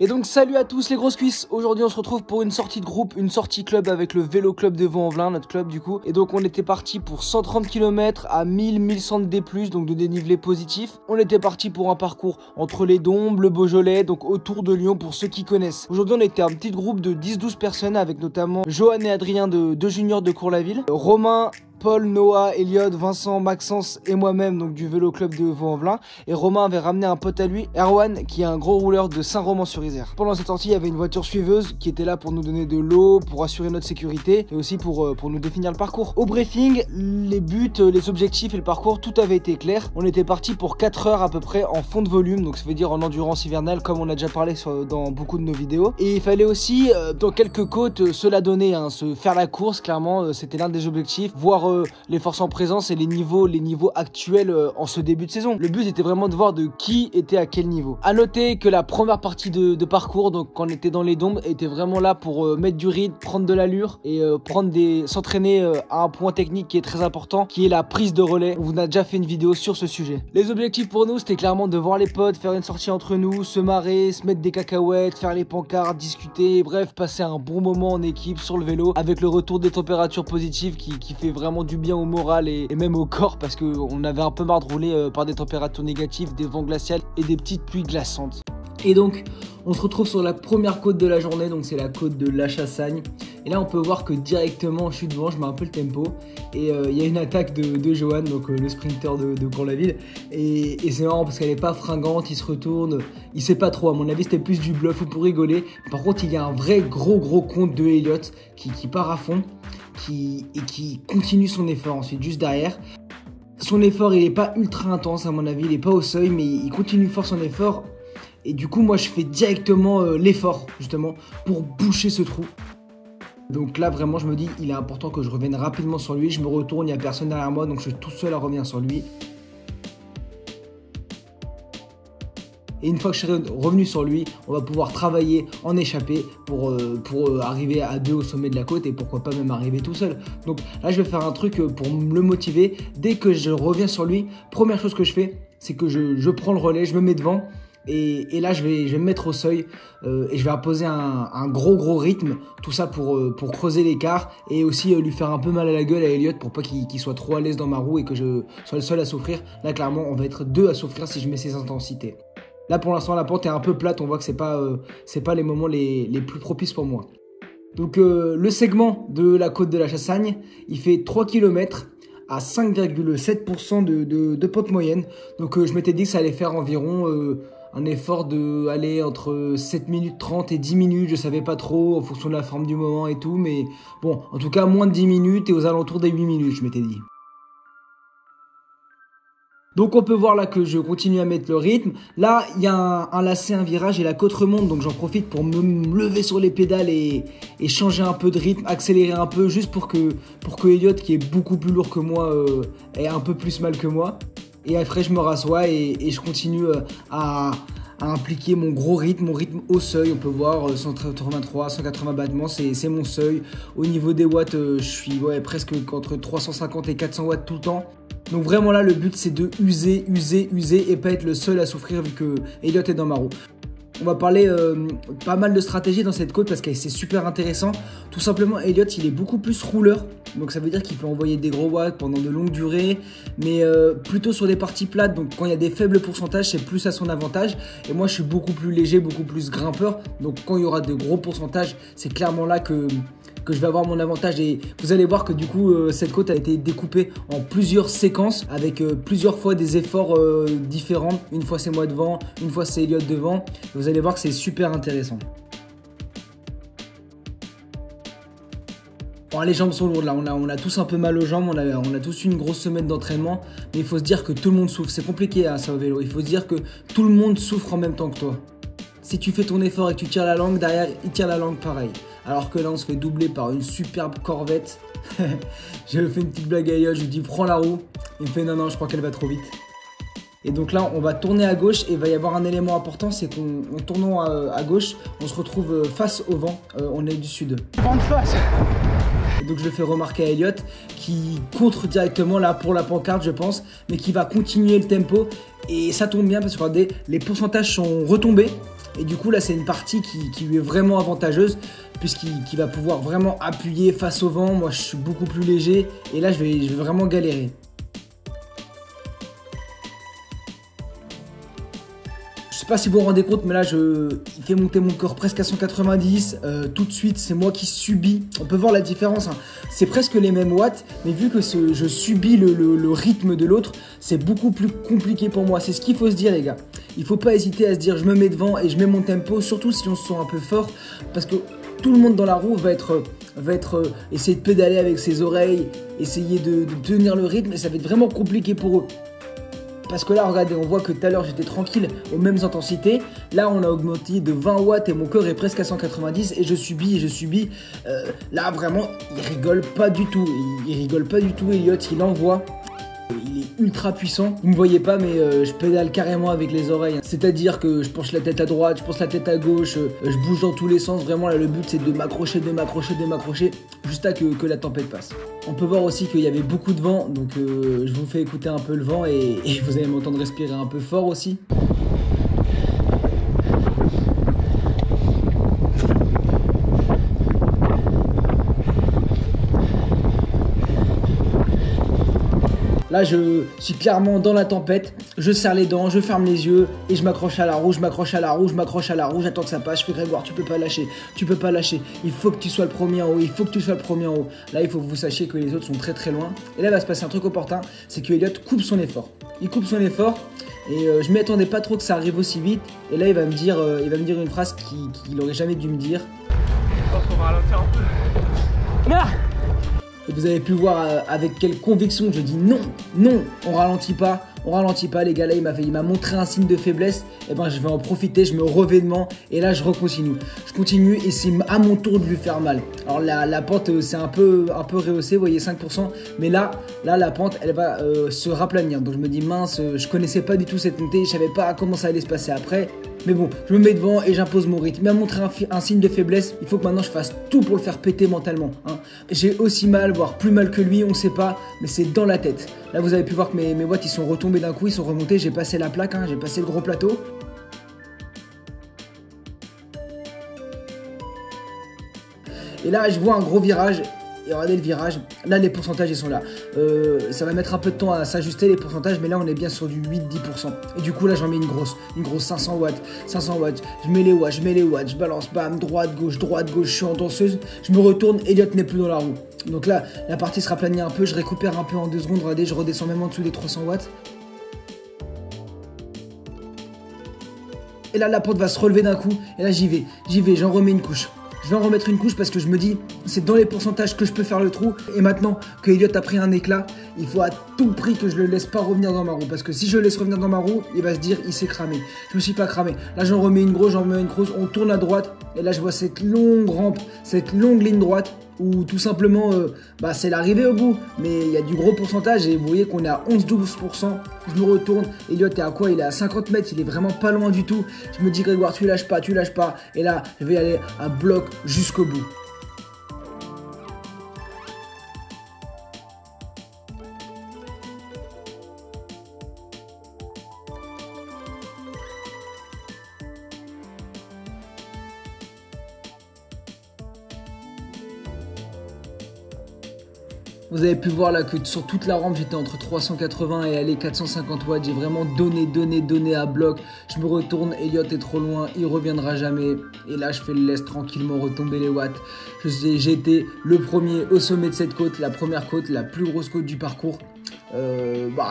Et donc salut à tous les grosses cuisses. Aujourd'hui on se retrouve pour une sortie de groupe, une sortie club avec le vélo club de Vaux-en-Velin, notre club du coup. Et donc on était parti pour 130 km à 1000-1100 de D+, donc de dénivelé positif. On était parti pour un parcours entre les Dombes, le Beaujolais, donc autour de Lyon pour ceux qui connaissent. Aujourd'hui on était un petit groupe de 10-12 personnes avec notamment Johan et Adrien de Junior de Cours-la-Ville, Romain, Paul, Noah, Elliot, Vincent, Maxence et moi-même donc du vélo club de Vaux-en-Velin. Et Romain avait ramené un pote à lui, Erwan, qui est un gros rouleur de Saint-Romain-sur-Isère. Pendant cette sortie, il y avait une voiture suiveuse qui était là pour nous donner de l'eau, pour assurer notre sécurité et aussi pour nous définir le parcours. Au briefing, les buts, les objectifs et le parcours, tout avait été clair. On était parti pour 4 heures à peu près en fond de volume, donc ça veut dire en endurance hivernale comme on a déjà parlé dans beaucoup de nos vidéos. Et il fallait aussi, dans quelques côtes, se la donner, se faire la course, clairement, c'était l'un des objectifs, voir les forces en présence et les niveaux actuels en ce début de saison. Le but était vraiment de voir de qui était à quel niveau. A noter que la première partie de parcours, donc quand on était dans les Dombes, était vraiment là pour mettre du rythme, prendre de l'allure et s'entraîner à un point technique qui est très important, qui est la prise de relais. On vous a déjà fait une vidéo sur ce sujet. Les objectifs pour nous, c'était clairement de voir les potes, faire une sortie entre nous, se marrer, se mettre des cacahuètes, faire les pancartes, discuter, bref, passer un bon moment en équipe sur le vélo avec le retour des températures positives qui fait vraiment du bien au moral et même au corps, parce qu'on avait un peu marre de rouler par des températures négatives, des vents glaciales et des petites pluies glaçantes. Et donc on se retrouve sur la première côte de la journée, donc c'est la côte de La Chassagne. Et là on peut voir que directement je suis devant, je mets un peu le tempo et il y a une attaque de Johan, donc le sprinter de Cours-la-Ville. Et c'est marrant parce qu'elle est pas fringante, il se retourne, il sait pas trop, à mon avis c'était plus du bluff ou pour rigoler. Par contre il y a un vrai gros compte de Elliot qui part à fond et qui continue son effort ensuite juste derrière. Son effort il est pas ultra intense à mon avis, il est pas au seuil, mais il continue fort son effort. Et du coup moi je fais directement l'effort justement pour boucher ce trou. Donc là vraiment je me dis il est important que je revienne rapidement sur lui. Je me retourne, il n'y a personne derrière moi, donc je suis tout seul à revenir sur lui. Et une fois que je serai revenu sur lui, on va pouvoir travailler en échappée pour arriver à 2 au sommet de la côte et pourquoi pas même arriver tout seul. Donc là je vais faire un truc pour le motiver. Dès que je reviens sur lui, première chose que je fais, c'est que je prends le relais, je me mets devant. Et là je vais me mettre au seuil et je vais imposer un gros rythme, tout ça pour creuser l'écart et aussi lui faire un peu mal à la gueule à Elliot pour pas qu'il soit trop à l'aise dans ma roue et que je sois le seul à souffrir. Là clairement on va être 2 à souffrir si je mets ces intensités. Là pour l'instant la pente est un peu plate, on voit que c'est pas les moments les plus propices pour moi. Donc le segment de la côte de la Chassagne, il fait 3 km à 5,7% de pente moyenne. Donc je m'étais dit que ça allait faire environ un effort de aller entre 7 minutes 30 et 10 minutes, je savais pas trop en fonction de la forme du moment et tout, mais bon, en tout cas moins de 10 minutes et aux alentours des 8 minutes, je m'étais dit. Donc on peut voir là que je continue à mettre le rythme. Là il y a un lacet, un virage et la côte remonte, donc j'en profite pour me lever sur les pédales et changer un peu de rythme, accélérer un peu juste pour que Elliot, qui est beaucoup plus lourd que moi, ait un peu plus mal que moi. Et après je me rassois et je continue à impliquer mon gros rythme, mon rythme au seuil. On peut voir 183, 180 battements, c'est mon seuil. Au niveau des watts, je suis presque entre 350 et 400 watts tout le temps. Donc vraiment là le but c'est de user et pas être le seul à souffrir vu que Elliot est dans ma roue. On va parler pas mal de stratégie dans cette côte parce que c'est super intéressant. Tout simplement Elliot il est beaucoup plus rouleur, donc ça veut dire qu'il peut envoyer des gros watts pendant de longues durées, mais plutôt sur des parties plates, donc quand il y a des faibles pourcentages c'est plus à son avantage. Et moi je suis beaucoup plus léger, beaucoup plus grimpeur, donc quand il y aura de gros pourcentages c'est clairement là que je vais avoir mon avantage. Et vous allez voir que du coup cette côte a été découpée en plusieurs séquences avec plusieurs fois des efforts différents. Une fois c'est moi devant, une fois c'est Elliot devant. Et vous allez voir que c'est super intéressant. Bon, les jambes sont lourdes là, on a tous un peu mal aux jambes, on a tous eu une grosse semaine d'entraînement, mais il faut se dire que tout le monde souffre. C'est compliqué ça au vélo, il faut se dire que tout le monde souffre en même temps que toi. Si tu fais ton effort et que tu tires la langue, derrière il tire la langue pareil. Alors que là on se fait doubler par une superbe Corvette. J'ai fait une petite blague à Elliot, je lui dis prends la roue. Il me fait non je crois qu'elle va trop vite. Et donc là on va tourner à gauche et il va y avoir un élément important, c'est qu'en tournant à gauche, on se retrouve face au vent, on est du sud. Vent de face. Et donc je le fais remarquer à Elliot qui contre directement là pour la pancarte je pense, mais qui va continuer le tempo. Et ça tombe bien parce que regardez, les pourcentages sont retombés. Et du coup là c'est une partie qui lui est vraiment avantageuse puisqu'il va pouvoir vraiment appuyer face au vent. Moi je suis beaucoup plus léger et là je vais vraiment galérer. Je sais pas si vous vous rendez compte, mais là, il fait monter mon corps presque à 190. Tout de suite, c'est moi qui subis. On peut voir la différence. Hein. C'est presque les mêmes watts, mais vu que je subis le rythme de l'autre, c'est beaucoup plus compliqué pour moi. C'est ce qu'il faut se dire, les gars. Il faut pas hésiter à se dire, je me mets devant et je mets mon tempo, surtout si on se sent un peu fort, parce que tout le monde dans la roue va essayer de pédaler avec ses oreilles, essayer de tenir le rythme, et ça va être vraiment compliqué pour eux. Parce que là, regardez, on voit que tout à l'heure, j'étais tranquille aux mêmes intensités. Là, on a augmenté de 20 watts et mon cœur est presque à 190 et je subis. Là, vraiment, il rigole pas du tout. Il rigole pas du tout, Elliot, il envoie. Il est ultra puissant. Vous me voyez pas, mais je pédale carrément avec les oreilles. C'est-à-dire que je penche la tête à droite, je penche la tête à gauche, je bouge dans tous les sens. Vraiment, là, le but, c'est de m'accrocher, juste à que la tempête passe. On peut voir aussi qu'il y avait beaucoup de vent, donc je vous fais écouter un peu le vent et vous allez m'entendre respirer un peu fort aussi. Là, je suis clairement dans la tempête, je serre les dents, je ferme les yeux et je m'accroche à la roue, j'attends que ça passe. Je fais Grégoire, tu peux pas lâcher, il faut que tu sois le premier en haut, Là, il faut que vous sachiez que les autres sont très très loin. Et là, il va se passer un truc opportun, c'est que Elliot coupe son effort. Il coupe son effort et je m'y attendais pas trop que ça arrive aussi vite. Et là, il va me dire une phrase qu'il aurait jamais dû me dire. Je pense qu'on va ralentir un peu. Ah! Et vous avez pu voir avec quelle conviction je dis non, on ralentit pas les gars. Là il m'a montré un signe de faiblesse, et ben je vais en profiter, je me revêtement et là je continue et c'est à mon tour de lui faire mal. Alors la pente c'est un peu rehaussé, vous voyez 5%, mais là la pente elle va se raplanir, donc je me dis mince, je connaissais pas du tout cette montée, je savais pas comment ça allait se passer après. Mais bon, je me mets devant et j'impose mon rythme. Il m'a montré un signe de faiblesse. Il faut que maintenant je fasse tout pour le faire péter mentalement. Hein. J'ai aussi mal, voire plus mal que lui, on sait pas, mais c'est dans la tête. Là, vous avez pu voir que mes watts ils sont retombés d'un coup, ils sont remontés. J'ai passé la plaque, hein, j'ai passé le gros plateau. Et là, je vois un gros virage. Et regardez le virage, là les pourcentages ils sont là. Ça va mettre un peu de temps à s'ajuster les pourcentages, mais là on est bien sur du 8-10%. Et du coup là j'en mets une grosse 500 watts. Je mets les watts, je balance, bam, droite, gauche, je suis en danseuse. Je me retourne, Elliot n'est plus dans la roue. Donc là, la partie se raplanit un peu, je récupère un peu en 2 secondes, regardez, je redescends même en dessous des 300 watts. Et là la pente va se relever d'un coup, et là j'y vais, j'en remets une couche. Je vais en remettre une couche parce que je me dis, c'est dans les pourcentages que je peux faire le trou. Et maintenant que Elliot a pris un éclat, il faut à tout prix que je le laisse pas revenir dans ma roue. Parce que si je le laisse revenir dans ma roue, il va se dire, il s'est cramé. Je me suis pas cramé. Là, j'en remets une grosse, on tourne à droite. Et là, je vois cette longue rampe, cette longue ligne droite. Ou tout simplement, c'est l'arrivée au bout. Mais il y a du gros pourcentage et vous voyez qu'on est à 11-12%. Je me retourne, Elliot est à quoi? Il est à 50 mètres, il est vraiment pas loin du tout. Je me dis Grégoire, tu lâches pas. Et là, je vais aller à bloc jusqu'au bout. Vous avez pu voir là que sur toute la rampe j'étais entre 380 et aller 450 watts. J'ai vraiment donné à bloc. Je me retourne, Elliot est trop loin, il reviendra jamais. Et là je laisse tranquillement retomber les watts. J'ai été le premier au sommet de cette côte, la première côte, la plus grosse côte du parcours.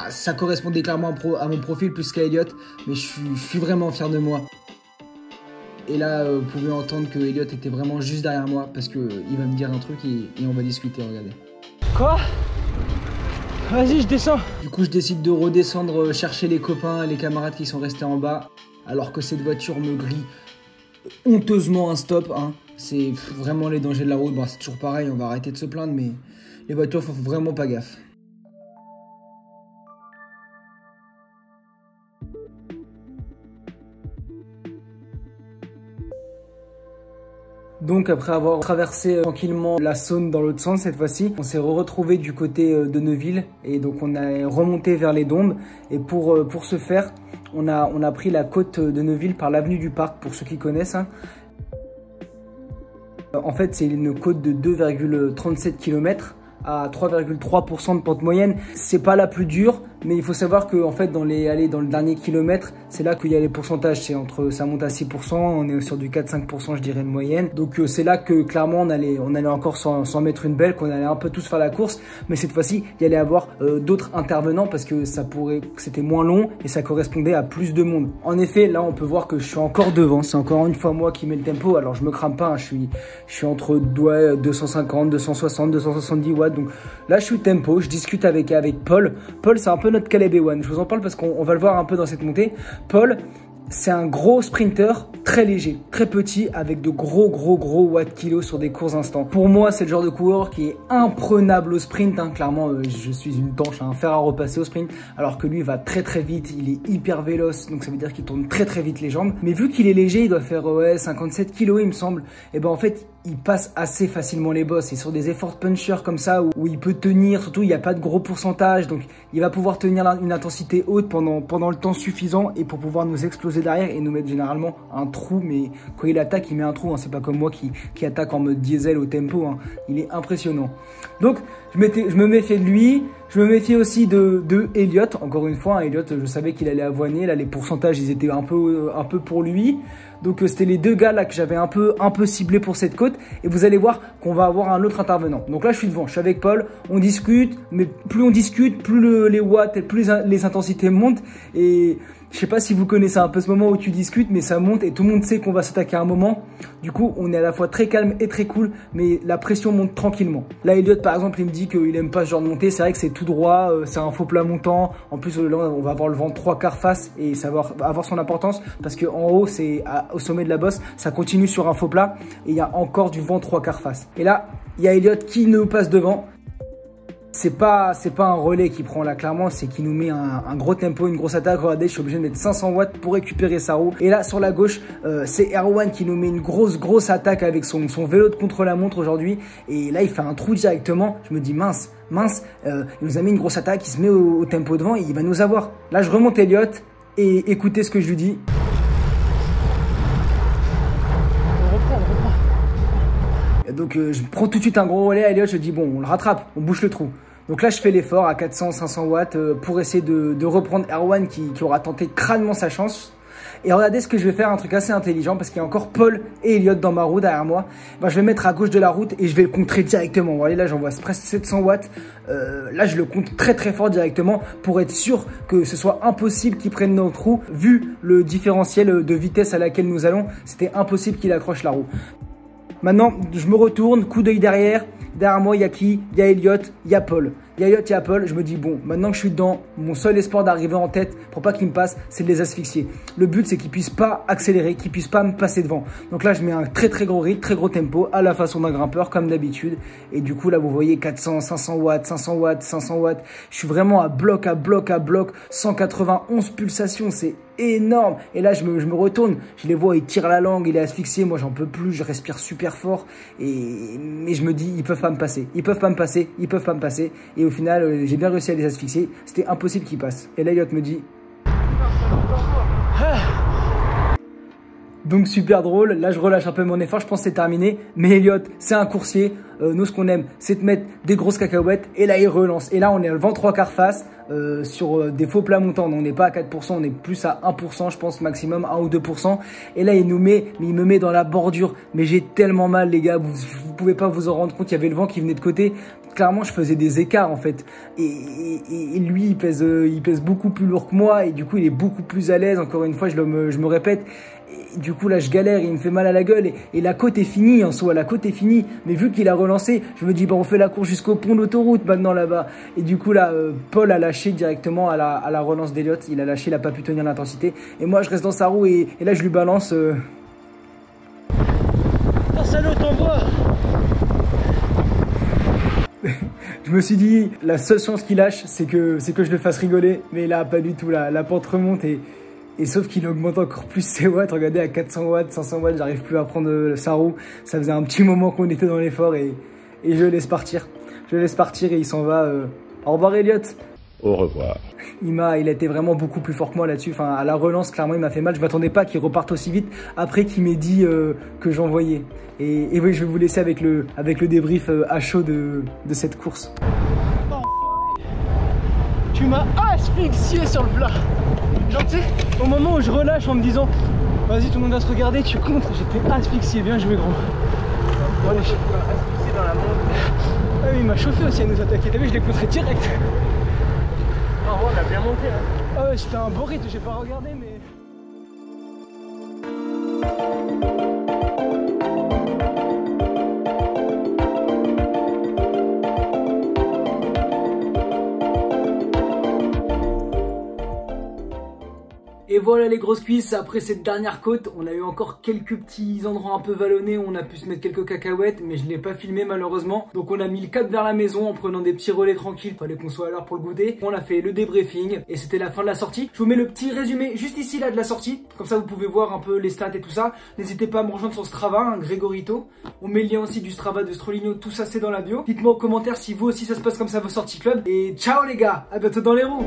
Ça correspondait clairement à mon profil plus qu'à Elliot, mais je suis vraiment fier de moi. Et là, vous pouvez entendre que Elliot était vraiment juste derrière moi parce qu'il va me dire un truc et on va discuter, regardez. Quoi? Vas-y, je descends. Du coup, je décide de redescendre chercher les copains et les camarades qui sont restés en bas, alors que cette voiture me grille honteusement un stop. Hein. C'est vraiment les dangers de la route. Bon, c'est toujours pareil, on va arrêter de se plaindre, mais les voitures font vraiment pas gaffe. Donc après avoir traversé tranquillement la Saône dans l'autre sens cette fois-ci, on s'est retrouvé du côté de Neuville et donc on a remonté vers les Dombes. Et pour ce faire, on a pris la côte de Neuville par l'avenue du Parc pour ceux qui connaissent. Hein. En fait, c'est une côte de 2,37 km à 3,3% de pente moyenne. C'est pas la plus dure, mais il faut savoir que en fait dans le dernier kilomètre, c'est là qu'il y a les pourcentages. Ça monte à 6%, on est sur du 4-5% je dirais de moyenne. Donc c'est là que clairement on allait encore s'en mettre une belle, qu'on allait un peu tous faire la course. Mais cette fois-ci, il y allait avoir d'autres intervenants parce que c'était moins long et ça correspondait à plus de monde. En effet, là on peut voir que je suis encore devant. C'est encore une fois moi qui mets le tempo. Alors je me crame pas, hein. Je suis entre 250, 260, 270 watts. Donc là je suis tempo, je discute avec Paul. Paul c'est un peu notre Caleb Ewan. Je vous en parle parce qu'on va le voir un peu dans cette montée. Paul, c'est un gros sprinter, très léger, très petit, avec de gros watts kilos sur des courts instants. Pour moi, c'est le genre de coureur qui est imprenable au sprint. Hein. Clairement, je suis une tanche, un fer à repasser au sprint, alors que lui va très vite, il est hyper véloce, donc ça veut dire qu'il tourne très vite les jambes. Mais vu qu'il est léger, il doit faire 57 kilos il me semble, et ben en fait, il passe assez facilement les bosses. Et sur des efforts puncher comme ça, où il peut tenir, surtout il n'y a pas de gros pourcentage, donc il va pouvoir tenir une intensité haute pendant le temps suffisant et pour pouvoir nous exploser derrière et nous mettre généralement un trou. Mais quand il attaque, il met un trou, hein. C'est pas comme moi qui attaque en mode diesel au tempo, hein. Il est impressionnant. Donc je me méfiais de lui. Je me méfiais aussi de Elliot. Encore une fois, hein, Elliot, je savais qu'il allait avoiner. Là, les pourcentages, ils étaient un peu pour lui. Donc c'était les deux gars là que j'avais un peu ciblés pour cette côte. Et vous allez voir qu'on va avoir un autre intervenant. Donc là, je suis devant, je suis avec Paul. On discute, mais plus on discute, plus les watts, plus les intensités montent. Et je sais pas si vous connaissez un peu ce moment où tu discutes, mais ça monte et tout le monde sait qu'on va s'attaquer à un moment. Du coup, on est à la fois très calme et très cool, mais la pression monte tranquillement. Là, Elliot, par exemple, il me dit qu'il aime pas ce genre de montée. C'est vrai que c'est tout droit, c'est un faux plat montant. En plus, là, on va avoir le vent 3/4 face et ça va avoir son importance parce qu'en haut, c'est au sommet de la bosse, ça continue sur un faux plat et il y a encore du vent 3/4 face. Et là, il y a Elliot qui nous passe devant. C'est pas un relais qui prend là, clairement, c'est qui nous met un gros tempo, une grosse attaque. Regardez, je suis obligé de mettre 500 watts pour récupérer sa roue. Et là, sur la gauche, c'est Erwan qui nous met une grosse attaque avec son vélo de contre-la-montre aujourd'hui. Et là, il fait un trou directement. Je me dis, mince, il nous a mis une grosse attaque, il se met au tempo devant et il va nous avoir. Là, je remonte Elliot et écoutez ce que je lui dis. Donc je prends tout de suite un gros relais à Elliot, je dis bon, on le rattrape, on bouche le trou. Donc là je fais l'effort à 400-500 watts pour essayer de reprendre Erwan qui aura tenté crânement sa chance. Et regardez ce que je vais faire, un truc assez intelligent parce qu'il y a encore Paul et Elliot dans ma roue derrière moi. Ben, je vais mettre à gauche de la route et je vais le contrer directement. Vous voyez là j'envoie presque 700 watts. Là je le compte très fort directement pour être sûr que ce soit impossible qu'il prenne notre roue. Vu le différentiel de vitesse à laquelle nous allons, c'était impossible qu'il accroche la roue. Maintenant, je me retourne, coup d'œil derrière. Derrière moi, il y a qui? Il y a Elliot, il y a Paul. Il y a Elliot, il y a Paul. Je me dis, bon, maintenant que je suis dedans, mon seul espoir d'arriver en tête pour pas qu'il me passe, c'est de les asphyxier. Le but, c'est qu'ils puissent pas accélérer, qu'ils puissent pas me passer devant. Donc là, je mets un très gros rythme, très gros tempo, à la façon d'un grimpeur, comme d'habitude. Et du coup, là, vous voyez 400, 500 watts, 500 watts, 500 watts. Je suis vraiment à bloc, 191 pulsations. C'est énorme. Et là, je me retourne. Je les vois, ils tirent la langue, il est asphyxié. Moi, j'en peux plus. Je respire super fort. Mais je me dis, ils peuvent pas me passer. Ils peuvent pas me passer. Et au final, j'ai bien réussi à les asphyxier. C'était impossible qu'ils passent. Et là, Elliot me dit... Donc super drôle, là je relâche un peu mon effort, je pense que c'est terminé. Mais Elliot, c'est un coursier, nous ce qu'on aime, c'est de mettre des grosses cacahuètes. Et là il relance, et là on est le vent 3/4 face sur des faux plats montants. On n'est pas à 4%, on est plus à 1% je pense maximum, 1 ou 2%. Et là il me met dans la bordure. Mais j'ai tellement mal les gars, vous pouvez pas vous en rendre compte, il y avait le vent qui venait de côté. Clairement je faisais des écarts en fait. Et lui il pèse beaucoup plus lourd que moi. Et du coup il est beaucoup plus à l'aise, encore une fois je me répète. Et du coup là je galère, il me fait mal à la gueule et la côte est finie en soi, la côte est finie. Mais vu qu'il a relancé, je me dis bah on fait la course jusqu'au pont d'autoroute maintenant là-bas. Et du coup là Paul a lâché directement à la relance d'Elliot, il a lâché, il a pas pu tenir l'intensité. Et moi je reste dans sa roue et là je lui balance Oh salaud, t'envoies. Je me suis dit la seule chance qu'il lâche c'est que je le fasse rigoler. Mais là pas du tout, la pente remonte et Et sauf qu'il augmente encore plus ses watts. Regardez, à 400 watts, 500 watts, j'arrive plus à prendre sa roue. Ça faisait un petit moment qu'on était dans l'effort et je le laisse partir. Je le laisse partir et il s'en va. Au revoir Elliot. Au revoir. Il a été vraiment beaucoup plus fort que moi là-dessus. Enfin, à la relance, clairement, il m'a fait mal. Je m'attendais pas qu'il reparte aussi vite après qu'il m'ait dit que j'envoyais. Et oui, je vais vous laisser avec le débrief à chaud de cette course. Tu m'as asphyxié sur le plat. Genre, tu sais, au moment où je relâche en me disant vas-y, tout le monde va se regarder, tu contres, j'étais asphyxié. Bien joué, gros. Bon, allez, asphyxié dans la montre. Ah oui, il m'a chauffé aussi à nous attaquer. T'as vu, je l'ai contré direct. Ah, on a bien monté, hein. Ah ouais, c'était un beau rythme, j'ai pas regardé, mais. Et voilà les grosses cuisses, après cette dernière côte, on a eu encore quelques petits endroits un peu vallonnés où on a pu se mettre quelques cacahuètes, mais je ne l'ai pas filmé malheureusement. Donc on a mis le cap vers la maison en prenant des petits relais tranquilles, fallait qu'on soit à l'heure pour le goûter. On a fait le débriefing et c'était la fin de la sortie. Je vous mets le petit résumé juste ici là de la sortie, comme ça vous pouvez voir un peu les stats et tout ça. N'hésitez pas à me rejoindre sur Strava, hein, Grégorito. On met le lien aussi du Strava de Stroligno, tout ça c'est dans la bio. Dites-moi en commentaire si vous aussi ça se passe comme ça vos sorties club. Et ciao les gars, à bientôt dans les roues.